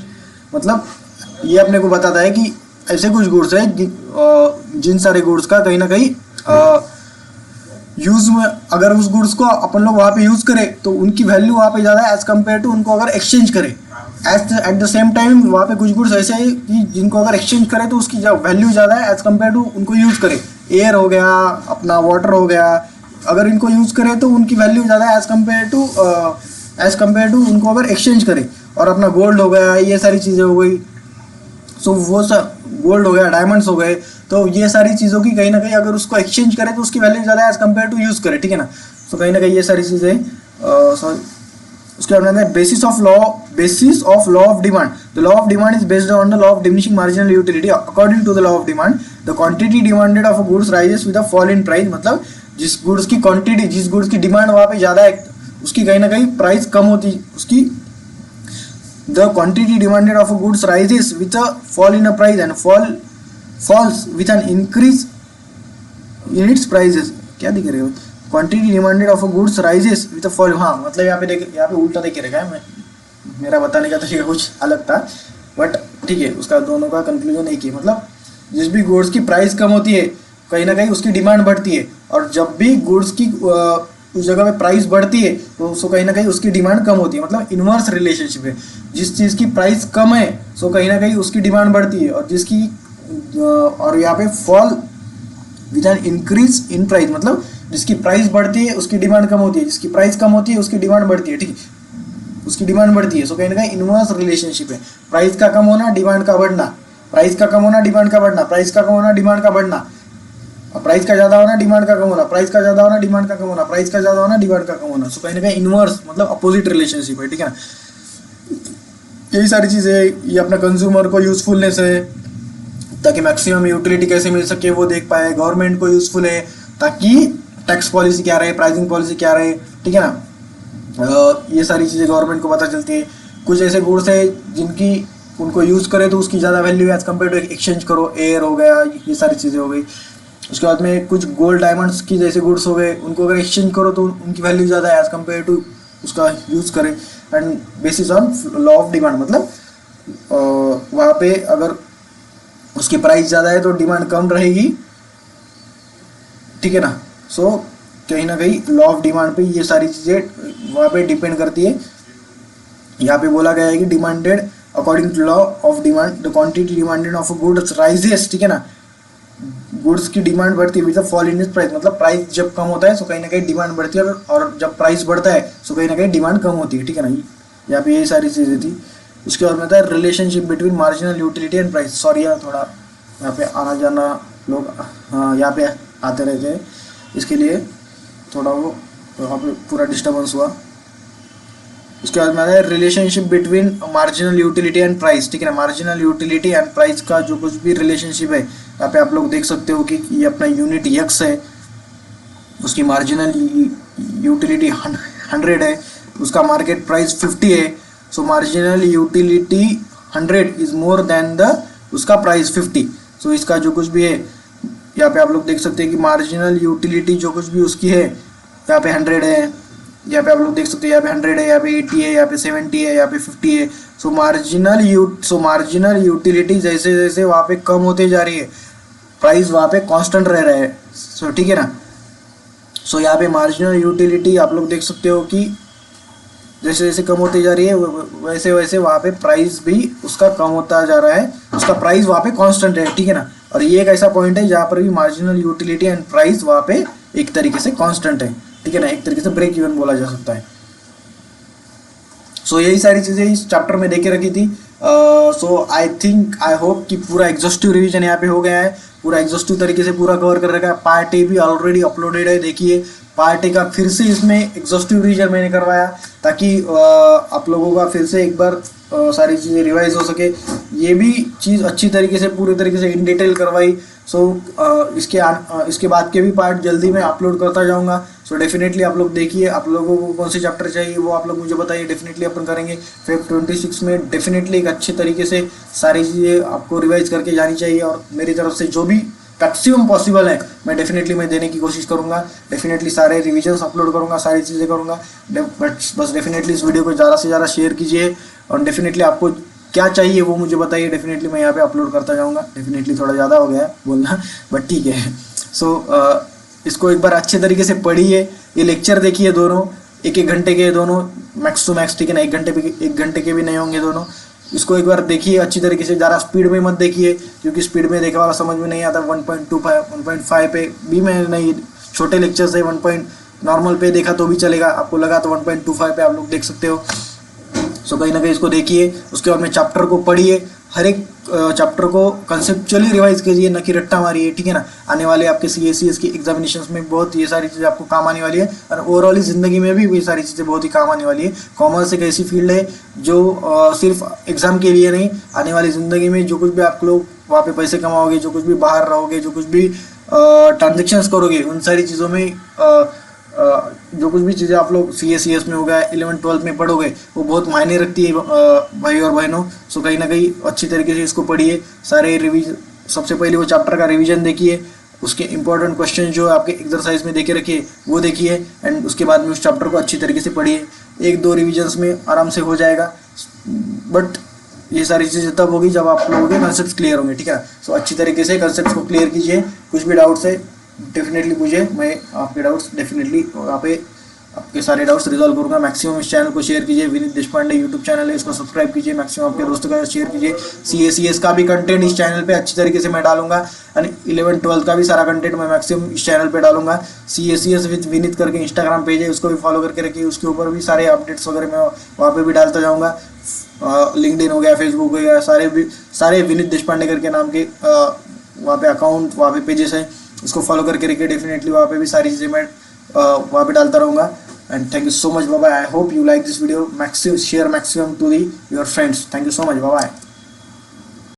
मतलब ये अपने को बताता है कि ऐसे कुछ goods है जिन सारे गुड्स का कहीं ना कहीं यूज में, अगर उस गुड्स को अपन लोग वहाँ पे यूज करें तो उनकी वैल्यू वहाँ पे ज़्यादा है एज कम्पेयर टू उनको अगर एक्सचेंज करें। एट द सेम टाइम वहाँ पे कुछ गुड्स ऐसे है कि जिनको अगर एक्सचेंज करें तो उसकी वैल्यू ज़्यादा है एज कम्पेयर टू उनको यूज करें। एयर हो गया, अपना वाटर हो गया, अगर इनको यूज करें तो उनकी वैल्यू ज़्यादा है एज कम्पेयर टू उनको अगर एक्सचेंज करें। और अपना गोल्ड हो गया, ये सारी चीज़ें हो गई। सो वो सब गोल्ड हो गया, डायमंड्स हो गए, तो ये सारी चीज़ों की कहीं ना कहीं अगर उसको एक्सचेंज करें तो उसकी वैल्यू ज़्यादा है एज कम्पेयर टू यूज़ करें, ठीक है ना। सो कहीं ना कहीं ये सारी चीज़ें उसके बाद है basis of law of demand. The law of demand is based on the law of diminishing marginal utility. According to the law of demand the quantity demanded of a goods rises with a fall in price. मतलब जिस goods की quantity, जिस goods की demand वहाँ पे ज़्यादा है, उसकी कहीं ना कहीं प्राइस कम होती, उसकी the quantity demanded of a goods rises with a fall in a price and falls with an increase in its prices. क्या दिख रहे हो, quantity demanded of a goods rises with a fall. हाँ मतलब यहाँ पे देख, यहाँ पे उल्टा देख रखा है, मैं मेरा बताने का तरीका कुछ अलग था, बट ठीक है, उसका दोनों का कंक्लूजन एक ही। मतलब जिस भी गुड्स की प्राइस कम होती है कहीं ना कहीं उसकी डिमांड बढ़ती है, और जब भी गुड्स की उस जगह पे प्राइस बढ़ती है तो उसको कहीं ना कहीं उसकी डिमांड कम होती है। मतलब इन्वर्स रिलेशनशिप है, जिस चीज़ की प्राइस कम है सो कहीं ना कहीं उसकी डिमांड बढ़ती है, और जिसकी और यहाँ पे fall with N increase in price, मतलब जिसकी प्राइस बढ़ती है उसकी डिमांड कम होती है, जिसकी प्राइस कम होती है उसकी डिमांड बढ़ती है। ठीक है, उसकी डिमांड बढ़ती है, सो कहीं ना कहीं इनवर्स रिलेशनशिप है। प्राइस का कम होना, डिमांड का बढ़ना, प्राइस का कम होना, डिमांड का बढ़ना, प्राइस का कम होना, डिमांड का बढ़ना, प्राइस का ज़्यादा होना, डिमांड का कम होना, प्राइस का ज़्यादा होना, डिमांड का कम होना, प्राइस का ज़्यादा होना, डिमांड का कम होना। सो कहीं ना कहीं इनवर्स मतलब अपोजिट रिलेशनशिप है। ठीक है ना, यही सारी चीज़ें, ये अपना कंज्यूमर को यूजफुलनेस है ताकि मैक्सिमम यूटिलिटी कैसे मिल सके वो देख पाए। गवर्नमेंट को यूजफुल है ताकि टैक्स पॉलिसी क्या रहे, प्राइसिंग पॉलिसी क्या रहे। ठीक है ना, ये सारी चीज़ें गवर्नमेंट को पता चलती है। कुछ ऐसे गुड्स है जिनकी उनको यूज़ करे तो उसकी ज़्यादा वैल्यू है एज कम्पेयर टू एक्सचेंज करो, एयर हो गया, ये सारी चीज़ें हो गई। उसके बाद में कुछ गोल्ड डायमंड्स की जैसे गुड्स हो गए, उनको अगर एक्सचेंज करो तो उनकी वैल्यू ज़्यादा है एज कम्पेयर टू उसका यूज़ करें। And bases on law of demand, मतलब वहाँ पे अगर उसकी प्राइस ज़्यादा है तो डिमांड कम रहेगी। ठीक है ना, सो कहीं ना कहीं लॉ ऑफ डिमांड पे ये सारी चीज़ें वहाँ पे डिपेंड करती है। यहाँ पे बोला गया है कि demanded according to law of demand the quantity demanded of goods rises. ठीक है ना, गुड्स की डिमांड बढ़ती है with a fall in its price. मतलब प्राइस जब कम होता है सो कहीं ना कहीं डिमांड बढ़ती है, और जब प्राइस बढ़ता है सो कहीं ना कहीं डिमांड कम होती है। ठीक है ना, यहाँ पे यही सारी चीज़ें थी। उसके बाद में था relationship between marginal utility and price. Sorry यार, थोड़ा यहाँ पे आना जाना लोग यहाँ पे आते रहते हैं, इसके लिए थोड़ा वो वहाँ पे पूरा डिस्टर्बेंस हुआ। उसके बाद में आता है relationship between marginal utility and price. ठीक है ना, मार्जिनल यूटिलिटी एंड प्राइस का जो कुछ भी रिलेशनशिप है, यहाँ पे आप लोग देख सकते हो कि ये अपना यूनिट यक्स है, उसकी मार्जिनल यूटिलिटी 100 है, उसका मार्केट प्राइस 50 है। सो marginal utility 100 is more than the उसका प्राइस 50। सो इसका जो कुछ भी है यहाँ पे आप लोग देख सकते हैं कि मार्जिनल यूटिलिटी जो कुछ भी उसकी है यहाँ पे 100 है, यहाँ पे आप लोग देख सकते हैं यहाँ पे 100 है, यहाँ पे 80 है, यहाँ पे 70 है, यहाँ पे 50 है। सो मार्जिनल यूटिलिटी जैसे जैसे वहाँ पे कम होते जा रही है, प्राइस वहाँ पे कांस्टेंट रह रहा है। सो ठीक है ना, सो यहाँ पे मार्जिनल यूटिलिटी आप लोग देख सकते हो कि जैसे जैसे कम होती जा रही है वैसे वैसे वहाँ पे प्राइस भी उसका कम होता जा रहा है, उसका प्राइस वहाँ पे कांस्टेंट है। ठीक है ना, और ये एक ऐसा पॉइंट है जहाँ पर भी मार्जिनल यूटिलिटी एंड प्राइस वहाँ पे एक तरीके से कांस्टेंट है। ठीक है ना, एक तरीके से ब्रेक इवन बोला जा सकता है। सो यही सारी चीज़ें इस चैप्टर में देखे रखी थी। सो आई होप कि पूरा एग्जॉस्टिव रिवीजन यहाँ पे हो गया है, पूरा एग्जॉस्टिव तरीके से पूरा कवर कर रखा है। पार्ट ए भी ऑलरेडी अपलोडेड है, देखिए पार्ट ए का फिर से इसमें एग्जॉस्टिव रिवीजन मैंने करवाया ताकि आप लोगों का फिर से एक बार सारी चीज़ें रिवाइज हो सके। ये भी चीज़ अच्छी तरीके से पूरे तरीके से इन डिटेल करवाई। सो इसके बाद के भी पार्ट जल्दी मैं अपलोड करता जाऊंगा। सो डेफिनेटली आप लोग देखिए, आप लोगों को कौन से चैप्टर चाहिए वो आप लोग मुझे बताइए, डेफिनेटली अपन करेंगे। फेब 26 में डेफिनेटली एक अच्छे तरीके से सारी चीज़ें आपको रिवाइज करके जानी चाहिए, और मेरी तरफ से जो भी मैक्सिमम पॉसिबल है मैं डेफिनेटली मैं देने की कोशिश करूंगा। डेफिनेटली सारे रिविजन्स अपलोड करूंगा, सारी चीज़ें करूंगा। बस डेफिनेटली इस वीडियो को ज़्यादा से ज़्यादा शेयर कीजिए, और डेफिनेटली आपको क्या चाहिए वो मुझे बताइए, डेफिनेटली मैं यहाँ पे अपलोड करता जाऊँगा। डेफिनेटली थोड़ा ज़्यादा हो गया है बोलना, बट ठीक है। सो इसको एक बार अच्छे तरीके से पढ़िए, ये लेक्चर देखिए दोनों, एक घंटे के दोनों मैक्स टू मैक्स। ठीक है ना, एक घंटे के भी नहीं होंगे दोनों। इसको एक बार देखिए अच्छी तरीके से, ज़्यादा स्पीड में मत देखिए क्योंकि स्पीड में देखने वाला समझ में नहीं आता। 1.25 1.5 पे भी मैं नहीं, छोटे लेक्चर से नॉर्मल पे देखा तो भी चलेगा, आपको लगा तो 1.25 पे आप लोग देख सकते हो। सो कहीं ना कहीं इसको देखिए, उसके बाद में चैप्टर को पढ़िए, हर एक चैप्टर को कंसेप्चुअली रिवाइज कीजिए, न कि रट्टा मारिए, ठीक है ना। आने वाले आपके CACS की एग्जामिनेशंस में बहुत ये सारी चीज़ें आपको काम आने वाली है, और ओवरऑल ज़िंदगी में भी ये सारी चीज़ें बहुत ही काम आने वाली है। कॉमर्स एक ऐसी फील्ड है जो सिर्फ एग्ज़ाम के लिए नहीं, आने वाली ज़िंदगी में जो कुछ भी आप लोग वहाँ पे पैसे कमाओगे, जो कुछ भी बाहर रहोगे, जो कुछ भी ट्रांजेक्शन्स करोगे, उन सारी चीज़ों में जो कुछ भी चीज़ें आप लोग CACS में हो गया, 11th-12th में पढ़ोगे, वो बहुत मायने रखती है भाई और बहनों। सो कहीं ना कहीं अच्छी तरीके से इसको पढ़िए, सारे सबसे पहले वो चैप्टर का रिवीजन देखिए, उसके इंपॉर्टेंट क्वेश्चन जो आपके एक्सरसाइज में देके रखिए वो देखिए, एंड उसके बाद में उस चैप्टर को अच्छी तरीके से पढ़िए। 1-2 रिविजन्स में आराम से हो जाएगा, बट ये सारी चीज़ें तब होगी जब आप लोगों के कंसेप्ट क्लियर होंगे, ठीक है। सो अच्छी तरीके से कंसेप्ट को क्लियर कीजिए, कुछ भी डाउट्स है डेफिनेटली पूछिए, मैं आपके डाउट्स डेफिनेटली वहाँ पे आपके सारे डाउट्स रिजॉल्व करूँगा। मैक्सिमम इस चैनल को शेयर कीजिए, विनीत देशपांडे यूट्यूब चैनल है, इसको सब्सक्राइब कीजिए, मैक्सिमम आपके दोस्तों का शेयर कीजिए। CACS का भी कंटेंट इस चैनल पे अच्छी तरीके से मैं डालूंगा, एंड 11th-12th का भी सारा कंटेंट मैं मैक्सिमम इस चैनल पे डालूंगा। CACS विद विनीत करके इंस्टाग्राम पेज है, उसको भी फॉलो करके रखिए, उसके ऊपर भी सारे अपडेट्स वगैरह मैं वहाँ पे भी डालता जाऊँगा। लिंक्डइन हो गया, फेसबुक हो गया, सारे विनीत देशपांडे करके नाम के वहाँ पे अकाउंट, वहाँ पे पेजेस हैं, उसको फॉलो करके रखिए। डेफिनेटली वहाँ पे भी सारी चीज़ें मैं वहाँ पे डालता रहूँगा। And thank you so much, bye bye. I hope you like this video, maximum share maximum to the your friends. Thank you so much, bye bye.